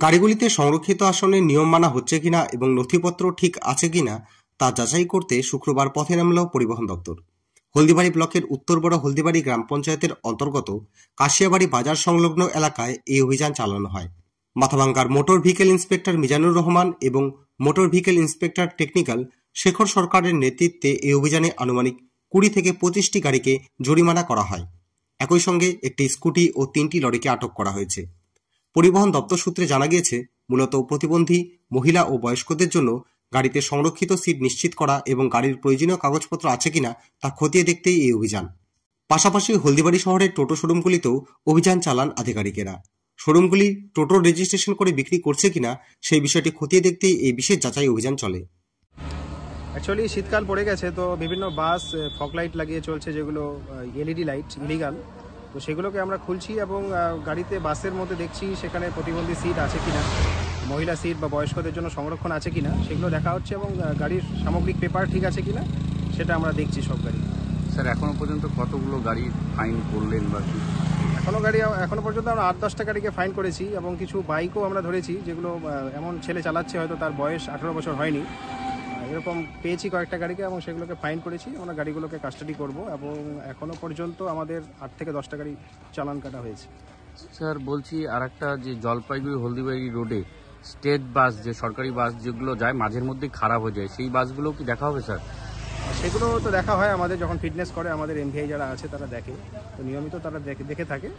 গাড়িগুলিতে সংরক্ষিত আসনের নিয়ম মানা হচ্ছে কিনা এবং নথিপত্র ঠিক আছে কিনা তা যাচাই করতে শুক্রবার পথে নামল পরিবহন দপ্তর। হলদিবাড়ি ব্লকের উত্তর বড় হলদিবাড়ি গ্রাম পঞ্চায়েতের অন্তর্গত কাশিয়াবাড়ি বাজার সংলগ্ন এলাকায় এই অভিযান চালানো হয়। মাথাভাঙ্গার motor vehicle inspector Mizanur Rahman এবং motor vehicle inspector technical Shekhar সরকারের নেতৃত্বে এই অভিযানে আনুমানিক 20 থেকে 25টি গাড়িকে জরিমানা করা হয়। একই সঙ্গে একটি স্কুটি ও 3টি লরিকে আটক করা হয়েছে। পরিবহন দপ্তর সূত্রে জানা গিয়েছে, মূলত প্রতিবন্ধী, মহিলা ও বয়স্কদের জন্য গাড়িতে সংরক্ষিত সিট নিশ্চিত করা এবং গাড়ির প্রয়োজনীয় কাগজপত্র আছে কিনা তা খতিয়ে দেখতেই এই অভিযান। পাশাপাশি হলদিবাড়ি শহরের টোটো শোরুমগুলিতেও অভিযান চালান আধিকারিকেরা। শোরুমগুলি টোটোর রেজিস্ট্রেশন করে বিক্রি করছে কিনা সেই বিষয়টি খতিয়ে দেখতেই এই বিশেষ যাচাই অভিযান চলে। অ্যাকচুয়ালি শীতকাল পড়ে গেছে, তো বিভিন্ন বাস ফগ লাইট লাগিয়ে চলছে, যেগুলো এলইডি লাইট ইলিগাল। তো সেগুলোকে আমরা খুলছি এবং গাড়িতে বাসের মধ্যে দেখছি সেখানে প্রতিবন্ধী সিট আছে কিনা, মহিলা সিট বা বয়স্কদের জন্য সংরক্ষণ আছে কিনা সেগুলো দেখা হচ্ছে, এবং গাড়ির সামগ্রিক পেপার ঠিক আছে কিনা সেটা আমরা দেখছি সব গাড়ি। স্যার, এখনো পর্যন্ত কতগুলো গাড়ি ফাইন করলেন বা কি? এখনো পর্যন্ত আমরা 8-10টা গাড়িকে ফাইন করেছি এবং কিছু বাইকও আমরা ধরেছি, যেগুলো এমন ছেলে চালাচ্ছে হয়তো তার বয়স 18 বছর হয়নি, এরকম পেয়েছি কয়েকটা গাড়িকে এবং সেগুলোকে ফাইন করেছি। আমরা গাড়িগুলোকে কাস্টাডি করব এবং এখনো পর্যন্ত আমাদের 8 থেকে 10টা গাড়ি চালান কাটা হয়েছে। স্যার বলছি, আর একটা যে জলপাইগুড়ি হলদিবাড়ি রোডে স্টেট বাস, যে সরকারি বাস যেগুলো যায় মাঝের মধ্যে খারাপ হয়ে যায়, সেই বাসগুলো কি দেখা হবে স্যার? সেগুলো তো দেখা হয়, আমাদের যখন ফিটনেস করে আমাদের এমভিআই যারা আছে তারা দেখে, তো নিয়মিত তারা দেখে থাকে।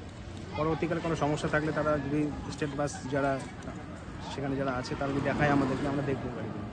পরবর্তীকালে কোনো সমস্যা থাকলে তারা যদি স্টেট বাস যারা সেখানে যারা আছে তারা যদি দেখায় আমাদেরকে, আমরা দেখবো গাড়িগুলো।